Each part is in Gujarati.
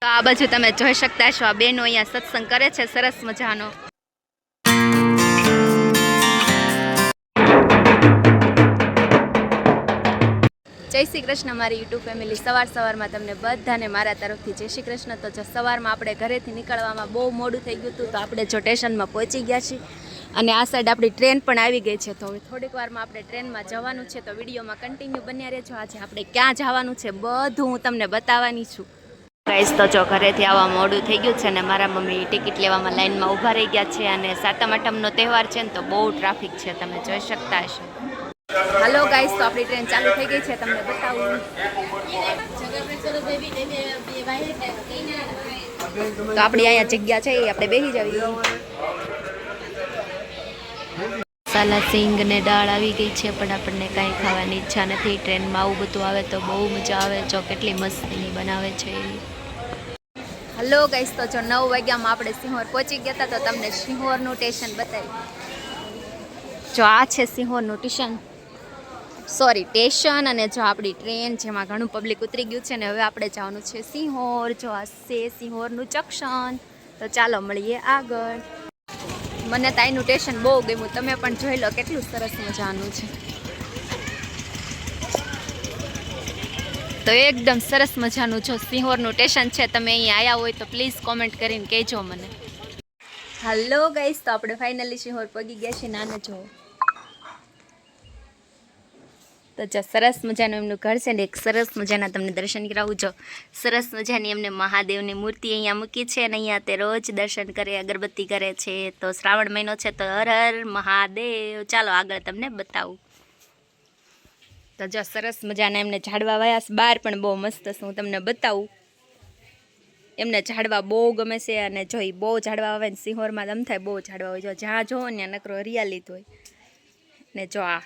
તો આ બાજુ તમે જોઈ શકતા છો આ બેનો અહીંયા સત્સંગ કરે છે સરસ મજાનો. જય શ્રી કૃષ્ણ મારી યુટ્યુબ ફેમિલી. સવારમાં તમને બધાને મારા તરફથી જય શ્રી કૃષ્ણ. તો જો સવારમાં આપણે ઘરેથી નીકળવામાં બહુ મોડું થઈ ગયું હતું, તો આપણે જો સ્ટેશનમાં પહોંચી ગયા છીએ અને આ સાઈડ આપણી ટ્રેન પણ આવી ગઈ છે. તો થોડીક વારમાં આપણે ટ્રેનમાં જવાનું છે, તો વિડીયોમાં કન્ટિન્યુ બન્યા રહેજો. આજે આપણે ક્યાં જવાનું છે બધું હું તમને બતાવવાની છું. ગાઈસ તો જો ઘરેથી આવવા મોડું થઈ ગયું છે અને મારા મમ્મી ટિકિટ લેવામાં લાઈનમાં ઊભા રહી ગયા છે. અને સાતમ આઠમનો તહેવાર છે ને તો બહુ ટ્રાફિક છે, તમે જોઈ શકતા હશો. હલો ગાઈસ, તો આપણી ટ્રેન ચાલુ થઈ ગઈ છે, તમને બતાવું. તો આપણી અહીંયા જગ્યા છે, એ આપણે બેસી જવી. મસાલા સિંગ ને દાળ આવી ગઈ છે, પણ આપણને કાંઈ ખાવાની ઈચ્છા નથી. ટ્રેનમાં આવું બધું આવે તો બહુ મજા આવે. જો કેટલી મસ્તીની બનાવે છે. હલો ગાઈસ, તો જો 9 વાગ્યામાં આપણે સિંહોર પહોંચી ગયા હતા, તો તમને સિંહોરનું સ્ટેશન બતાવ્યું. જો આ છે સિંહોરનું સ્ટેશન અને જો આપણી ટ્રેન જેમાં ઘણું પબ્લિક ઉતરી ગયું છે ને હવે આપણે જવાનું છે સિંહોર. જો આ છે સિંહોરનું જંકશન. તો ચાલો મળીએ આગળ. મને તો અહીંનું સ્ટેશન બહુ ગમ્યું, તમે પણ જોઈ લો કેટલું સરસ મજાનું છે. તો એકદમ સરસ મજાનું જો સિંહોરનું સ્ટેશન છે. તમે અહીંયા આવ્યા હોય તો પ્લીઝ કોમેન્ટ કરીને કહેજો મને. હલો ગાઈસ, તો આપણે ફાઇનલી સિંહોર પગી ગયા છીએ. નાના જો તો જો સરસ મજાનું એમનું ઘર છે ને એક સરસ મજાના તમને દર્શન કરાવું. જો સરસ મજાની એમને મહાદેવની મૂર્તિ અહીંયા મૂકી છે અને અહીંયા તે રોજ દર્શન કરે, અગરબત્તી કરે છે. તો શ્રાવણ મહિનો છે તો હર હર મહાદેવ. ચાલો આગળ તમને બતાવું. તો જો સરસ મજાના એમને ઝાડવા વાયા બહાર પણ બહુ મસ્ત છે, હું તમને બતાવું. એમને ઝાડવા બહુ ગમે છે અને જો એ બહુ ઝાડવા આવે ને સિંહોરમાં દમ થાય, બહુ ઝાડવા હોય. જો જ્યાં જોવો ને નકરો હરિયાળી જ હોય. ને જો આ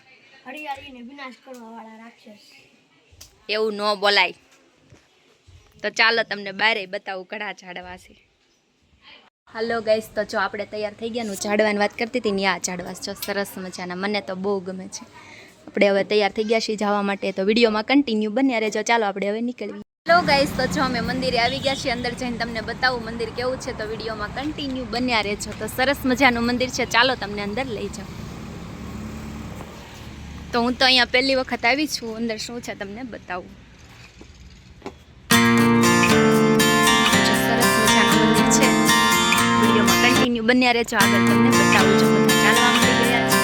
હરિયાળીને વિનાશ કરવાવાળા રાક્ષસ. એવું ન બોલાય. તો ચાલો તમને બારે બતાવું ઘણા ઝાડવા છે. હલો ગાઈસ, તો જો આપણે તૈયાર થઈ ગયા. હું ઝાડવાની વાત કરતી હતી ને આ ઝાડવા જો સરસ મજાના, મને તો બહુ ગમે છે. આપણે હવે તૈયાર થઈ ગયા છીએ જવા માટે, તો વિડીયોમાં કન્ટિન્યુ બન્યા રહેજો. ચાલો આપણે હવે નીકળીએ. હેલો ગાઈસ, તો જો અમે મંદિરે આવી ગયા છીએ. અંદર જઈને તમને બતાવું મંદિર કેવું છે, તો વિડીયોમાં કન્ટિન્યુ બન્યા રહેજો. તો સરસ મજાનું મંદિર છે, ચાલો તમને અંદર લઈ જાઉં. તો હું તો અહીંયા પહેલી વખત આવી છું. અંદર શું છે તમને બતાવું. સરસ મજાનું મંદિર છે, વિડીયોમાં કન્ટિન્યુ બન્યા રહેજો. આગળ તમને બતાવું. જો બધા ચાલવા મળી ગયા છે.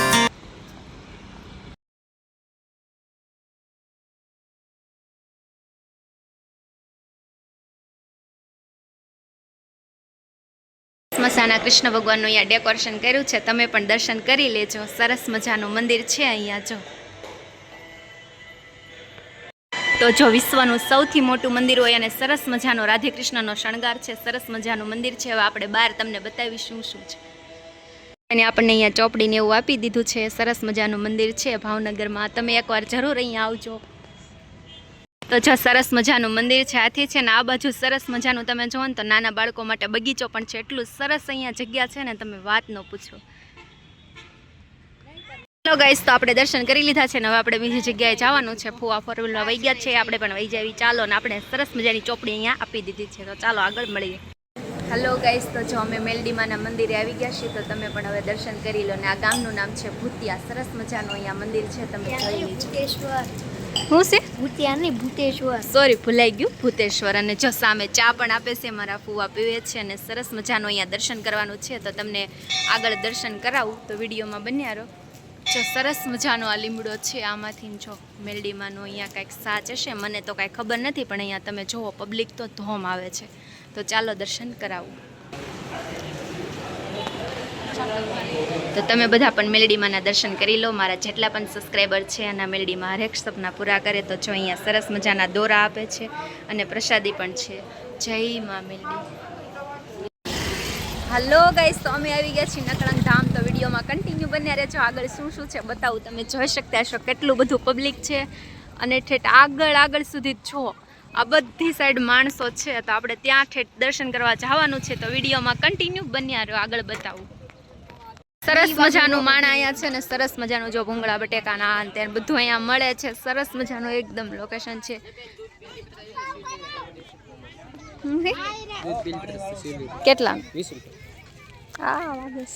મસાના કૃષ્ણ ભગવાનનું અહીંયા ડેકોરેશન કર્યું છે, તમે પણ દર્શન કરી લેજો. સરસ મજાનું મંદિર છે અહીંયા. જો તો જો વિશ્વનું સૌથી મોટું મંદિર હોય અને સરસ મજાનો રાધે કૃષ્ણનો શણગાર છે. સરસ મજાનું મંદિર છે. હવે આપણે બહાર તમને બતાવીશું શું છે. અને આપણને અહીંયા ચોપડીને એવું આપી દીધું છે. સરસ મજાનું મંદિર છે ભાવનગરમાં. તમે એકવાર જરૂર અહીંયા આવજો. તો જો સરસ મજાનું મંદિર છે. આથી છે ને આ બાજુ સરસ મજાનું તમે જુઓ ને તો નાના બાળકો માટે બગીચો પણ છે. એટલું સરસ અહીંયા જગ્યા છે ને તમે વાત ન પૂછો. હેલો ગાઈસ, તો આપણે દર્શન કરી લીધા છે ને હવે આપણે બીજી જગ્યાએ જવાનું છે. ફુવા ફોરવ્હીલમાં વહી ગયા છે, આપણે પણ વહી જાવી. ચાલો ને આપણે સરસ મજાની ચોપડી અહીંયા આપી દીધી છે. તો ચાલો આગળ મળીએ. હલો ગાઈસ, તો જો અમે મેલડીમાના મંદિરે આવી ગયા છીએ, તો તમે પણ હવે દર્શન કરી લો. ને આ ગામનું નામ છે ભૂતિયા. સરસ મજાનું અહીંયા મંદિર છે, તમે જોઈ લેજો. શું છે? ભૂતિયા નહીં, ભૂતેશ્વર. સોરી, ભૂલાઈ ગયું, ભૂતેશ્વર. અને જો સામે ચા પણ આપે છે, મારા ફુવા પીવે છે. અને સરસ મજાનું અહીંયા દર્શન કરવાનું છે, તો તમને આગળ દર્શન કરાવું. તો વિડીયોમાં બન્યા રહો. જો સરસ મજાનો આ લીમડો છે, આમાંથી જો મેલડીમાંનો અહીંયા કાંઈક સાચ હશે, મને તો કાંઈ ખબર નથી, પણ અહીંયા તમે જુઓ પબ્લિક તો ધોમ આવે છે. તો ચાલો દર્શન કરાવું. તો તમે બધા પણ મેલડીમાંના દર્શન કરી લો. મારા જેટલા પણ સબસ્ક્રાઈબર છે અને મેલડીમાં હરેક સપના પૂરા કરે. તો જો અહીંયા સરસ મજાના દોરા આપે છે અને પ્રસાદી પણ છે. જય માં મેલડી. હલો ગાઈસ, તો અમે આવી ગયા છીએ નકળંગ ધામ. તો વિડીયોમાં કન્ટિન્યુ બન્યા રહેજો. આગળ શું શું છે બતાવું. તમે જોઈ શકતા હશો કેટલું બધું પબ્લિક છે અને ઠેઠ આગળ સુધી છો આ બધી સાઈડ માણસો છે. તો આપણે ત્યાં ઠેઠ દર્શન કરવા જવાનું છે. તો વિડીયોમાં કન્ટિન્યુ બન્યા રહો, આગળ બતાવું. સરસ મજાનું માણ અહીંયા છે ને સરસ મજાનું જો ભૂંગળા બટેકા ના તે બધું અહીંયા મળે છે. સરસ મજાનું એકદમ લોકેશન છે. દૂધ બિલ 20 રૂપિયા. કેટલા 20 રૂપિયા. હા વાગસ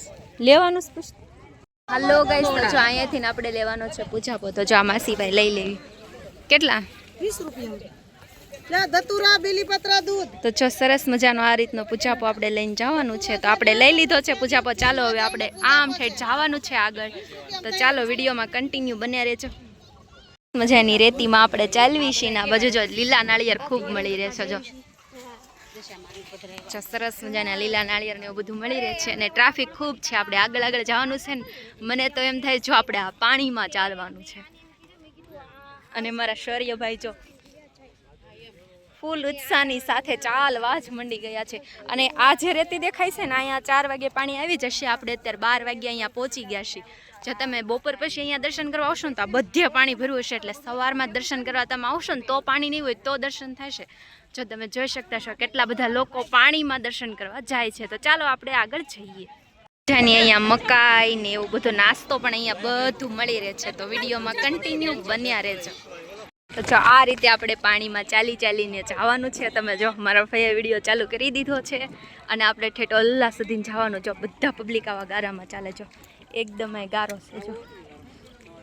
લેવાનું જ પૂછ. હાલો ગાઈસ, તો જો અહીંયાથી ને આપણે લેવાનો છે પૂજાપો. તો જો આ માસીભાઈ લઈ લેવી. કેટલા 20 રૂપિયા. લે દતુરા બેલીપત્રા દૂધ. તો જો સરસ મજાનો આ રીતનો પૂજાપો આપણે લઈને જવાનું છે. તો આપણે લઈ લીધો છે પૂજાપો. ચાલો હવે આપણે આમ ઠેઠ જવાનું છે આગળ. તો ચાલો વિડીયોમાં કન્ટિન્યુ બન્યા રહેજો. મજાની રેતીમાં આપણે ચાલવી છીએ ને આ બાજુ જો લીલા નાળિયેર ખૂબ મળી રહે છે. જો સરસ મજાના લીલા નાળિયેર ને એવું બધું મળી રહે છે. અને ટ્રાફિક ખૂબ છે. આપણે આગળ આગળ જવાનું છે ને મને તો એમ થાય જો આપણે આ પાણીમાં ચાલવાનું છે. અને મારા શૌર્યભાઈ જો ફૂલ ઉત્સાહની સાથે ચાલવા જ મંડી ગયા છે. અને આ જે રેતી દેખાય છે ને અહીંયા 4 વાગે પાણી આવી જશે. આપણે અત્યારે 12 વાગે અહીંયા પહોંચી ગયા છીએ. જો તમે બપોર પછી અહીંયા દર્શન કરવા આવશો ને તો આ બધે પાણી ભરવું હશે. એટલે સવારમાં દર્શન કરવા તમે આવશો ને તો પાણી નહીં હોય તો દર્શન થશે. જો તમે જોઈ શકતા છો કેટલા બધા લોકો પાણીમાં દર્શન કરવા જાય છે. તો ચાલો આપણે આગળ જઈએ. જાની અહીંયા મકાઈ ને એવું બધો નાસ્તો પણ અહીંયા બધું મળી રહે છે. તો વિડીયોમાં કન્ટિન્યુ બન્યા રહેજો. તો જો આ રીતે આપણે પાણીમાં ચાલી ચાલીને જવાનું છે. તમે જો મારા ભાઈએ વિડીયો ચાલુ કરી દીધો છે. અને આપણે ઠેઠ ઓલ્લા સુધી જવાનું. જો બધા પબ્લિક આવા ગારામાં ચાલે. જો એકદમ ગારો છે. જો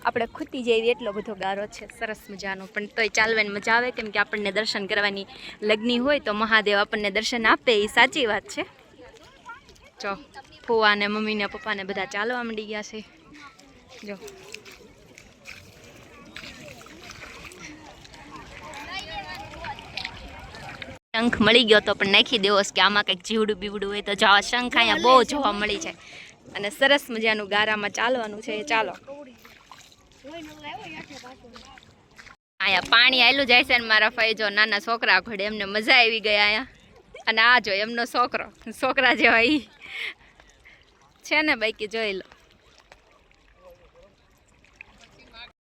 આપણે ખૂતી જેવી એટલો બધો ગારો છે. સરસ મજાનો. પણ તોય ચાલવાની મજા આવે કેમ કે આપણને દર્શન કરવાની લગ્ની હોય તો મહાદેવ આપણને દર્શન આપે એ સાચી વાત છે. જો ફુવા ને મમ્મી ને પપ્પા ને બધા ચાલવા માંડી ગયા છે. જો શંખ મળી ગયો તો પણ નાખી દેવો કે આમાં કંઈક જીવડું બીવડું હોય તો જવા શંખ અહીંયા બહુ જોવા મળી જાય. અને સરસ મજાનું ગારામાં ચાલવાનું છે. ચાલો અહીંયા પાણી આવેલું જાય છે ને મારા ફઈ જો નાના છોકરા ઘોડે એમને મજા આવી ગઈ અહીંયા. અને આ જો એમનો છોકરા જેવા ઈ છે ને બાઈકી જોઈ લો.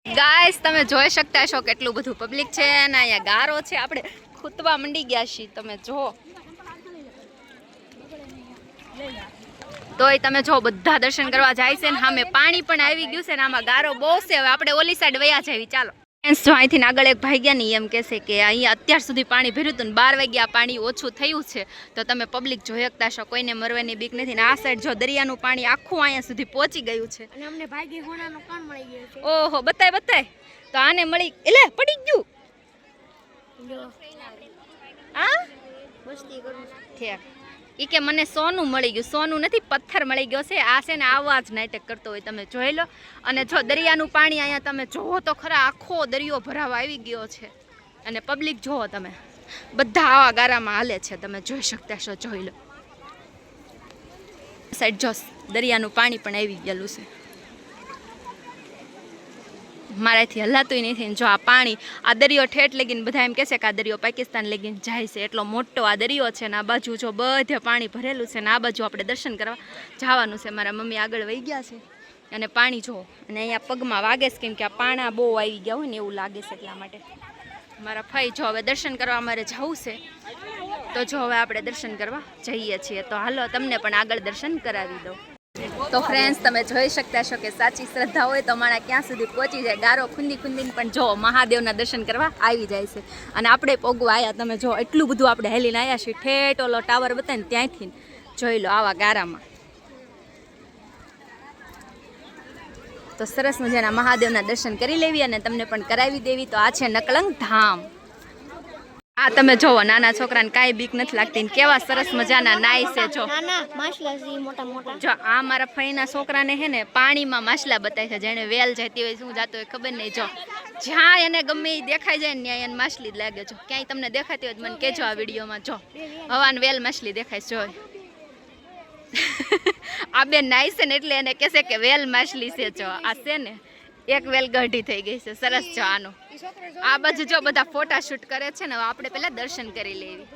ગાઈસ તમે જોઈ શકતા છો કેટલું બધું પબ્લિક છે અને અહીંયા ગારો છે. આપણે ખૂતવા મંડી ગયા છીએ. તમે જો તોય તમે જો બધા દર્શન કરવા જાય છે ને સામે પાણી પણ આવી ગયું છે ને આમાં ગારો બહુ છે. હવે આપણે ઓલી સાઈડ વયા જવી. ચાલો જો અહીંથી આગળ એક ભાઈ ગયા નહીં એમ કહેશે કે અહીંયા અત્યાર સુધી પાણી ભર્યું હતું ને 12 વાગ્યા પાણી ઓછું થયું છે. તો તમે પબ્લિક જોઈ શકતા છો કોઈને મરવાની બીક નથી. ને આ સાઈડ જો દરિયાનું પાણી આખું અહીંયા સુધી પહોંચી ગયું છે. અને અમને ભાગ્ય હોનાનો કાન મળી ગયો છે. ઓહો બતાય તો આને મળી એટલે પડી ગયું. આ મસ્તી કરું ઠેક ઈ કે મને સોનું મળી ગયું. સોનું નથી પથ્થર મળી ગયો છે. આ છે ને આવા જ નાટક કરતો હોય. તમે જોઈ લો. અને જો દરિયાનું પાણી અહીંયા તમે જોવો તો ખરા આખો દરિયો ભરાવા આવી ગયો છે. અને પબ્લિક જોવો તમે બધા આવા ગારામાં હાલે છે. તમે જોઈ શકતા છો. જોઈ લો સાઈડ જો દરિયાનું પાણી પણ આવી ગયેલું છે. મારાથી હલાતું નથી. જો આ પાણી આ દરિયો ઠેઠ લગીને બધા એમ કહેશે કે આ દરિયો પાકિસ્તાન લગીને જાય છે. એટલો મોટો આ દરિયો છે. ને આ બાજુ જો બધે પાણી ભરેલું છે. ને આ બાજુ આપણે દર્શન કરવા જવાનું છે. મારા મમ્મી આગળ વહી ગયા છે. અને પાણી જો અને અહીંયા પગમાં વાગે છે કેમ કે આ પાણા બહુ આવી ગયા હોય ને એવું લાગે છે. એટલા માટે મારા ભાઈ જો હવે દર્શન કરવા અમારે જવું છે. તો જો હવે આપણે દર્શન કરવા જઈએ છીએ. તો હાલો તમને પણ આગળ દર્શન કરાવી દઉં. તો ફ્રેન્ડ્સ તમે જોઈ શકતા છો કે સાચી શ્રદ્ધા હોય તો માણા ક્યાં સુધી પહોંચી જાય. ગારો ખુંદીને પણ જો મહાદેવના દર્શન કરવા આવી જાય છે. અને આપણે પોગવા આવ્યા. તમે જો એટલું બધું આપણે હેલીને આવ્યા છીએ. ઠેઠ ઓલો ટાવર બતાવીને ત્યાંથી જોઈ લો આવા ગારામાં. તો સરસ મજાના મહાદેવના દર્શન કરી લેવી અને તમને પણ કરાવી દેવી. તો આ છે નકલંગ ધામ. આ તમે જોવો નાના છોકરાને કાંઈ બીક નથી લાગતી ને કેવા સરસ મજાના નાય છે. જો નાના માછલા છે મોટા મોટા. જો આ મારા ફઈના છોકરાને હે ને પાણીમાં માછલા બતાય છે. જેને વેલ જતી હોય શું જાતો હોય ખબર નહીં. જો જ્યાં એને ગમે એ દેખાઈ જાય ને ત્યાં એને માછલી જ લાગે. જો ક્યાંય તમને દેખાતી હોય મને કહેજો આ વિડીયોમાં. જો હવાને વેલ માછલી દેખાય છે. જો આ બે નાય છે ને એટલે એને કહેશે કે વેલ માછલી છે. જો આ છે ને એક વેલ ગઢી થઈ ગઈ છે. સરસ જો આનો આ બાજુ જો બધા ફોટા શૂટ કરે છે ને. આપણે પહેલા દર્શન કરી લેવી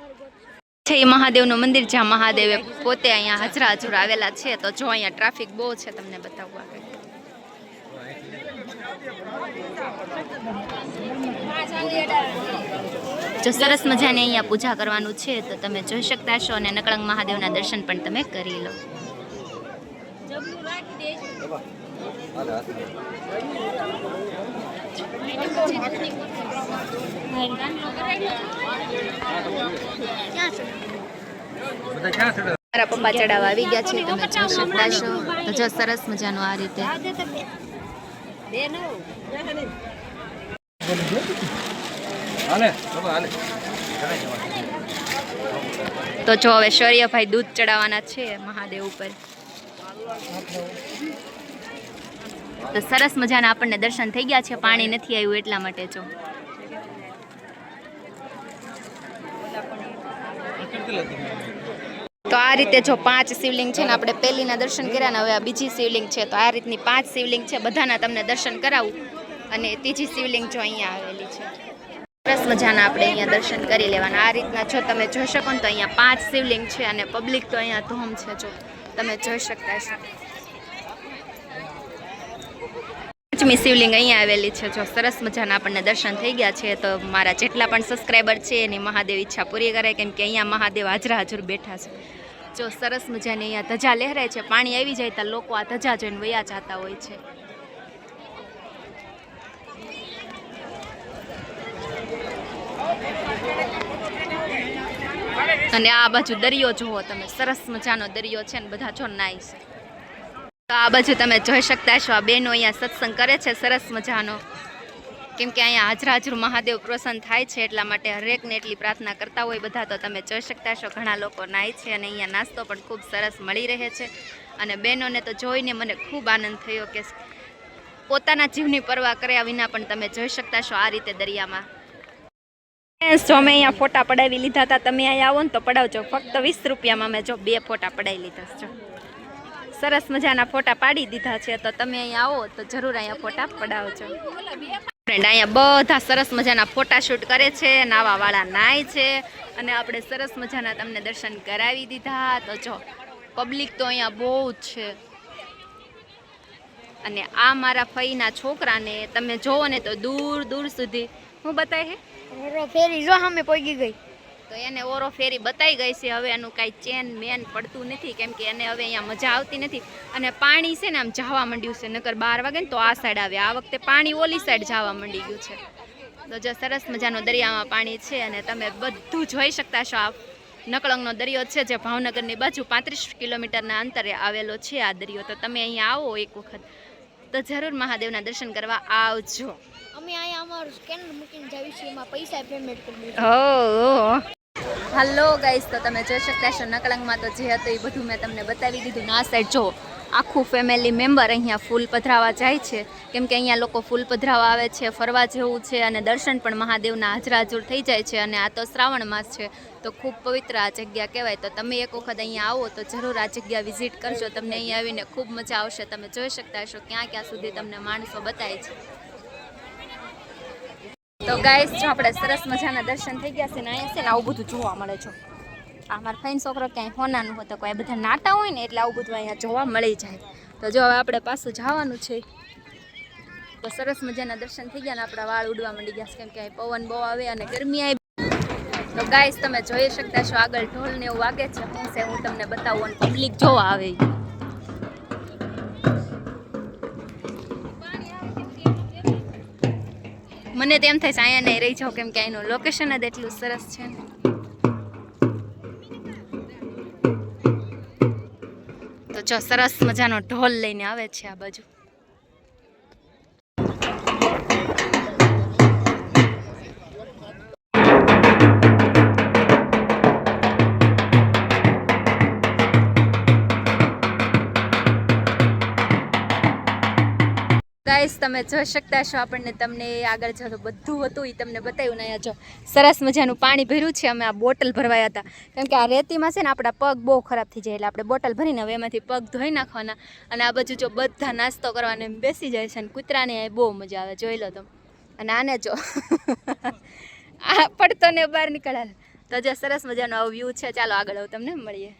છે. એ મહાદેવનું મંદિર જ્યાં મહાદેવે પોતે અહીંયા હાજરા હજુર આવેલા છે. તો જો અહીંયા ટ્રાફિક બહુ છે. તમને બતાવવું આગળ. જો સરસ મજાને અહીંયા પૂજા કરવાનું છે. તો તમે જોઈ શકતા છો. અને નકળંગ મહાદેવના દર્શન પણ તમે કરી લો. મારા પપ્પા ચડાવવા આવી ગયા છે, તમે જોઈ શકતા છો. તો જો સરસ મજાનું આ રીતે. તો જો હવે શૌર્યભાઈ દૂધ ચડાવવાના છે મહાદેવ ઉપર. તો સરસ મજાના આપણને દર્શન થઈ ગયા છે. પાણી નથી આવ્યું એટલા માટે. જો તો આ રીતે જો 5 શિવલિંગ છે ને, આપણે પહેલીના દર્શન કર્યા ને, હવે આ બીજી શિવલિંગ છે. તો આ રીતની 5 શિવલિંગ છે, બધાના તમને દર્શન કરાવું. અને ત્રીજી શિવલિંગ જો અહીંયા આવેલી છે. સરસ મજાના આપણે અહીંયા દર્શન કરી લેવાના. આ રીતના જો તમે જોઈ શકો ને, તો અહીંયા 5 શિવલિંગ છે અને પબ્લિક તો અહીંયા ધૂમ છે. જો તમે જોઈ શકતા છો. 5મી શિવલિંગ અહીંયા આવેલી છે. જો સરસ મજાના આપણને દર્શન થઈ ગયા છે. તો મારા જેટલા પણ સબસ્ક્રાઈબર છે એની મહાદેવ ઈચ્છા પૂરી કરે, કેમ કે અહીંયા મહાદેવ હાજરા હાજર બેઠા છે. જો સરસ મજાની અહીંયા ધજા લહેરાય છે. પાણી આવી જાય તો લોકો આ ધજા જોઈને વયા જતા હોય છે. અને આ બાજુ દરિયો જુઓ તમે, સરસ મજાનો દરિયો છે ને, બધા જો નાય છે. તો આ બાજુ તમે જોઈ શકતા છો, આ બહેનો અહીંયા સત્સંગ કરે છે સરસ મજાનો, કેમ કે અહીંયા હાજરા હાજર મહાદેવ પ્રસન્ન થાય છે એટલા માટે હરેકને એટલી પ્રાર્થના કરતા હોય બધા. તો તમે જોઈ શકતા છો ઘણા લોકો નાય છે અને અહીંયા નાસ્તો પણ ખૂબ સરસ મળી રહે છે. અને બહેનોને તો જોઈને મને ખૂબ આનંદ થયો કે પોતાના જીવની પરવા કર્યા વિના પણ તમે જોઈ શકતા છો આ રીતે દરિયામાં. જો મેં અહીંયા ફોટા પડાવી લીધા હતા, તમે અહીંયા આવો ને તો પડાવજો. ફક્ત 20 રૂપિયામાં મેં જો 2 ફોટા પડાવી લીધા છે. સરસ મજાના ફોટા પાડી દીધા છે. તો તમે અહીંયા આવો તો જરૂર અહીંયા ફોટા પડાવજો. ફ્રેન્ડ અહીંયા બધા સરસ મજાના ફોટા શૂટ કરે છે, નાવાવાળા નાય છે. અને આપણે સરસ મજાના તમને દર્શન કરાવી દીધા. તો જો પબ્લિક તો અહીંયા બહુ જ છે. અને આ મારા ફઈના છોકરાને તમે જોવો ને તો દૂર દૂર સુધી હું બતાય હે ફેરી જો સામે પહોંચી ગઈ. તો એને ઓરો ફેરી બતાવી ગઈ છે. હવે એનું કાંઈ ચેન મેન પડતું નથી, કેમ કે એને હવે અહીંયા મજા આવતી નથી. અને પાણી છે ને આમ જવા માંડ્યું છે, નકર 12 વાગે ને તો આ સાઈડ આવે. આ વખતે પાણી ઓલી સાઈડ જવા માંડી ગયું છે. તો જો સરસ મજાનો દરિયામાં પાણી છે અને તમે બધું જોઈ શકતા છો. આ નકળંગનો દરિયો છે જે ભાવનગરની બાજુ 35 કિલોમીટરના અંતરે આવેલો છે આ દરિયો. તો તમે અહીંયા આવો એક વખત તો જરૂર મહાદેવના દર્શન કરવા આવજો. અમે અહીંયા અમારું સ્કેનર મૂકીને જાવી છીએ, એમાં પૈસા પેમેન્ટ કરી દેજો. ઓ હલો ગાઈસ, તો તમે જોઈ શકતા છો નકળંગમાં તો જે હતું એ બધું મેં તમને બતાવી દીધું. આ સાઈડ જો આખું ફેમિલી મેમ્બર અહીંયા ફૂલ પધરાવા જાય છે, કેમ કે અહીંયા લોકો ફૂલ પધરાવા આવે છે, ફરવા જેવું છે અને દર્શન પણ મહાદેવના હાજરા હાજર થઈ જાય છે. અને આ તો શ્રાવણ માસ છે તો ખૂબ પવિત્ર આ જગ્યા કહેવાય. તો તમે એક વખત અહીંયા આવો તો જરૂર આ જગ્યા વિઝિટ કરજો. તમને અહીંયા આવીને ખૂબ મજા આવશે. તમે જોઈ શકતા છો ક્યાં ક્યાં સુધી તમને માણસો બતાવે છે. તો ગાઈસ જો આપણે સરસ મજાના દર્શન થઈ ગયા છે ને અહીંયા છે ને આવું બધું જોવા મળે છે. આ મારા ફાઈન છોકરો ક્યાંય હોનાનું હોય તો કોઈ બધા નાટા હોય ને એટલે આવું બધું અહીંયા જોવા મળી જાય. તો જો હવે આપણે પાછું જવાનું છે. તો સરસ મજાના દર્શન થઈ ગયા ને આપણા વાળ ઉડવા માંડી ગયા, કેમ કે અહીં પવન બહુ આવે અને ગરમી આવી. તો ગાઈસ તમે જોઈ શકતા છો આગળ ઢોલ ને એવું વાગે છે. હું છે હું તમને બતાવું અને પબ્લિક જોવા આવે. મને તેમ થાય છે અહીંયા નહીં રહી જાઉં, કેમ કે અહીંનું લોકેશન જ એટલું સરસ છે ને. તો જો સરસ મજાનો ઢોલ લઈને આવે છે આ બાજુ. ગાઈસ તમે જોઈ શકતા છો આપણને તમને આગળ જો બધું હતું એ તમને બતાવ્યું ને. અહીંયા જો સરસ મજાનું પાણી ભર્યું છે. અમે આ બોટલ ભરવાયા હતા, કેમ કે આ રેતીમાં છે ને આપણા પગ બહુ ખરાબ થઈ જાય, એટલે આપણે બોટલ ભરીને હવે એમાંથી પગ ધોઈ નાખવાના. અને આ બાજુ જો બધા નાસ્તો કરવાને બેસી જાય છે અને કૂતરાને બહુ મજા આવે, જોઈ લો તમે. અને આને જો આ પડતો ને બહાર નીકળાલ. તો જો સરસ મજાનો આવો વ્યૂ છે. ચાલો આગળ આવું તમને મળીએ.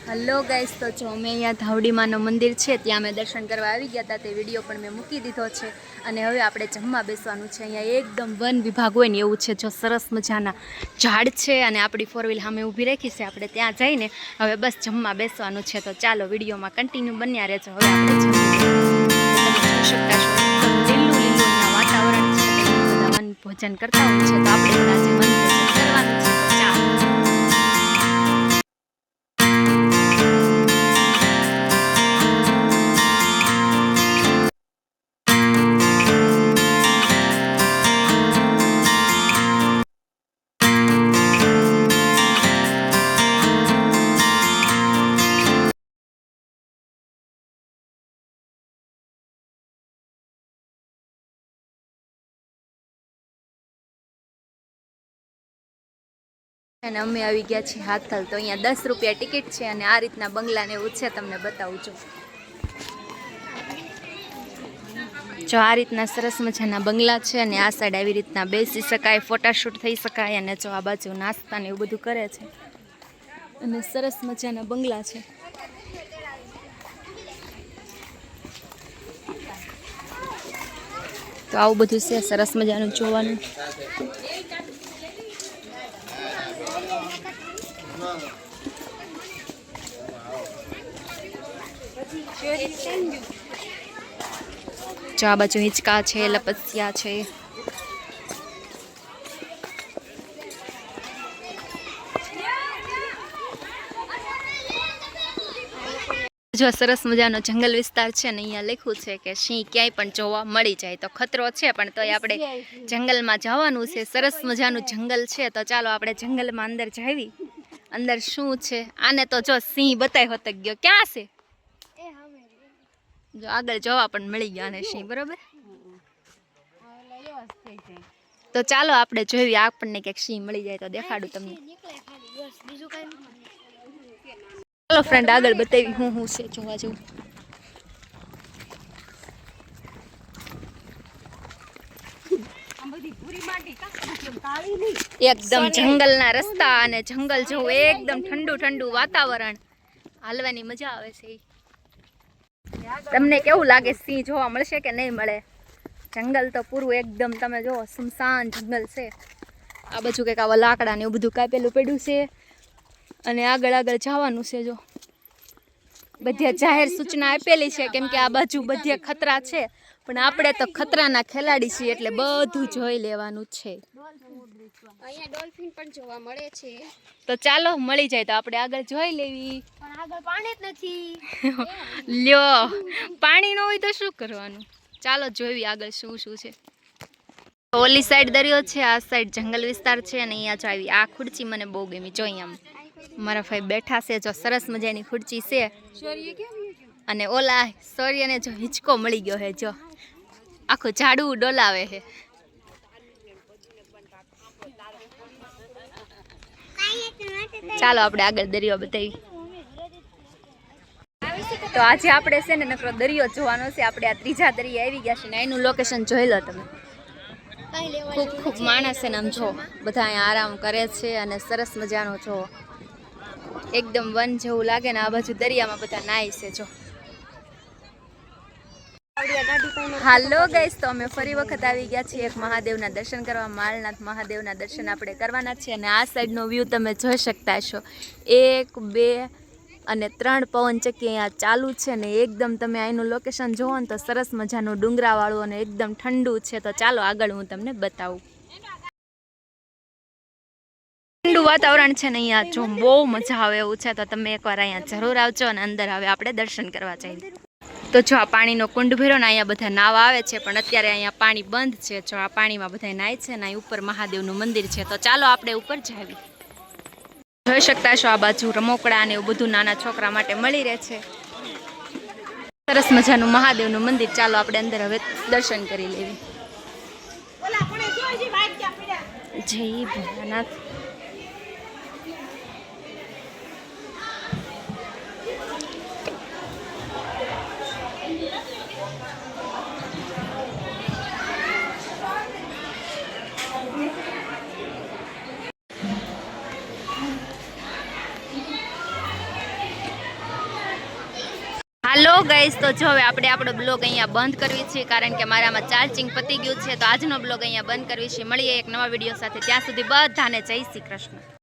હલો ગાઈસ, તો જો અમે અહીંયા ધાવડીમાનું મંદિર છે ત્યાં અમે દર્શન કરવા આવી ગયા હતા. તે વિડીયો પણ મેં મૂકી દીધો છે. અને હવે આપણે જમવા બેસવાનું છે. અહીંયા એકદમ વન વિભાગ હોય ને એવું છે. જો સરસ મજાના ઝાડ છે અને આપણી 4 વ્હીલ સામે ઊભી રાખી છે. આપણે ત્યાં જઈને હવે બસ જમવા બેસવાનું છે. તો ચાલો વિડીયોમાં કન્ટિન્યુ બન્યા રહેજો. હવે આપણે જમવા જોઈ શકતા છો લીલું લીલું ભોજન કરતા હોય છે, તો આપણે પણ આજે વન ભોજન કરવાનું છે. તો ચાલો. અને અમે આવી ગયા છીએ હાથલ. તો અહીંયા 10 રૂપિયા ટિકિટ છે અને આ રીતના બંગલાને એવું છે, તમને બતાવું છું. જો આ રીતના સરસ મજાના બંગલા છે અને આ સાઈડ આવી રીતના બેસી શકાય, ફોટાશૂટ થઈ શકાય. અને જો આ બાજુ નાસ્તા ને એવું બધું કરે છે અને સરસ મજાના બંગલા છે. તો આવું બધું છે સરસ મજાનું જોવાનું. જો આ બાજુ હિંચકા છે, લપસિયા છે. જો સરસ મજાનો જંગલ વિસ્તાર છે ને અહીંયા લખ્યું છે કે સિંહ ક્યાંય પણ જોવા મળી જાય. તો ખતરો છે પણ તોય આપણે જંગલમાં જવાનું છે. સરસ મજાનું જંગલ છે. તો ચાલો આપણે જંગલમાં અંદર જાવી. અંદર શું છે? આને તો જો સિંહ બતાય હોત ગયો. ક્યાં છે? જો આગળ જોવા પણ મળી ગયા ને સિંહ. બરોબર. તો ચાલો આપણે જોઈએ, આપણને ક્યાંક સિંહ મળી જાય તો દેખાડું તમને. ચાલો ફ્રેન્ડ, આગળ બતાવી હું છે જોવા જેવું. એકદમ જંગલના રસ્તા અને જંગલ જેવું એકદમ ઠંડુ ઠંડુ વાતાવરણ. હાલવાની મજા આવે છે. તમને કેવું લાગે? સિંહ જોવા મળશે કે નહીં મળે? જંગલ તો પૂરું એકદમ તમે જો સુમસાન જંગલ છે. આ બાજુ કંઈક આવા લાકડા ને એવું બધું કાપેલું પડ્યું છે અને આગળ આગળ જવાનું છે. જો બધે જાહેર સૂચના આપેલી છે, કેમ કે આ બાજુ બધે ખતરા છે, પણ આપણે તો ખતરાના ખેલાડી છીએ એટલે બધું જોઈ લેવાનું છે. અહીંયા ડોલ્ફિન પણ જોવા મળે છે. તો ચાલો મળી જાય તો આપણે આગળ જોઈ લેવી. પણ આગળ પાણી જ નથી. લ્યો, પાણી ન હોય તો શું કરવાનું? ચાલો જોઈ આગળ શું શું છે. ઓલી સાઈડ દરિયો છે, આ સાઈડ જંગલ વિસ્તાર છે અને અહીંયા જો આવી આ ખુરચી મને બહુ ગમી. જો અહીંયા મારા ભાઈ બેઠા છે. જો સરસ મજાની ખુરચી છે અને ઓલા સૂર્યને જો હિંચકો મળી ગયો છે. જો આખું ઝાડું ડોલાવે છે. ચાલો આપણે આગળ દરિયો બતાવી. તો આજે આપણે છે ને નકરો દરિયો જોવાનો છે. આપણે આ ત્રીજા દરિયા આવી ગયા છે ને એનું લોકેશન જોઈ લો તમે. ખૂબ ખૂબ માણસ છે ને આમ જો બધા અહીંયા આરામ કરે છે અને સરસ મજાનો જો એકદમ વન જેવું લાગે ને. આ બાજુ દરિયામાં બધા નાય છે. જો હાલો ગાઈસ, તો અમે ફરી વખત આવી ગયા છીએ એક મહાદેવના દર્શન કરવા. માલનાથ મહાદેવના દર્શન આપણે કરવાના છે અને આ સાઈડનો વ્યૂ તમે જોઈ શકતા છો. 1 2 અને 3 પવનચક્કી અહીંયા ચાલુ છે ને એકદમ તમે અહીંનું લોકેશન જોવો ને તો સરસ મજાનું ડુંગરાવાળું અને એકદમ ઠંડુ છે. તો ચાલો આગળ હું તમને બતાવું. ઠંડુ વાતાવરણ છે ને અહીંયા જો બહુ મજા આવે એવું છે. તો તમે એકવાર અહીંયા જરૂર આવજો અને અંદર હવે આપણે દર્શન કરવા જઈએ. તો જો આ પાણીનો કુંડ ભર્યો ને અહીંયા બધા નાવા આવે છે, પણ અત્યારે અહીંયા પાણી બંધ છે. જો આ પાણીમાં બધા નાય છે ને અહીં ઉપર મહાદેવનું મંદિર છે. તો ચાલો આપણે ઉપર જાવી. જોઈ શકતા છો આ બાજુ રમકડા ને એવું બધું નાના છોકરા માટે મળી રહે છે. સરસ મજાનું મહાદેવનું મંદિર. ચાલો આપણે અંદર હવે દર્શન કરી લેવી. જય ભોળાનાથ. હાલો ગાઈસ, તો જો હવે આપણે આપણો બ્લોગ અહીંયા બંધ કરવી છે, કારણ કે મારામાં ચાર્જિંગ પતી ગયું છે. તો આજનો બ્લોગ અહીંયા બંધ કરવી છે. મળીએ એક નવા વિડીયો સાથે. ત્યાં સુધી બધાને જય શ્રી કૃષ્ણ.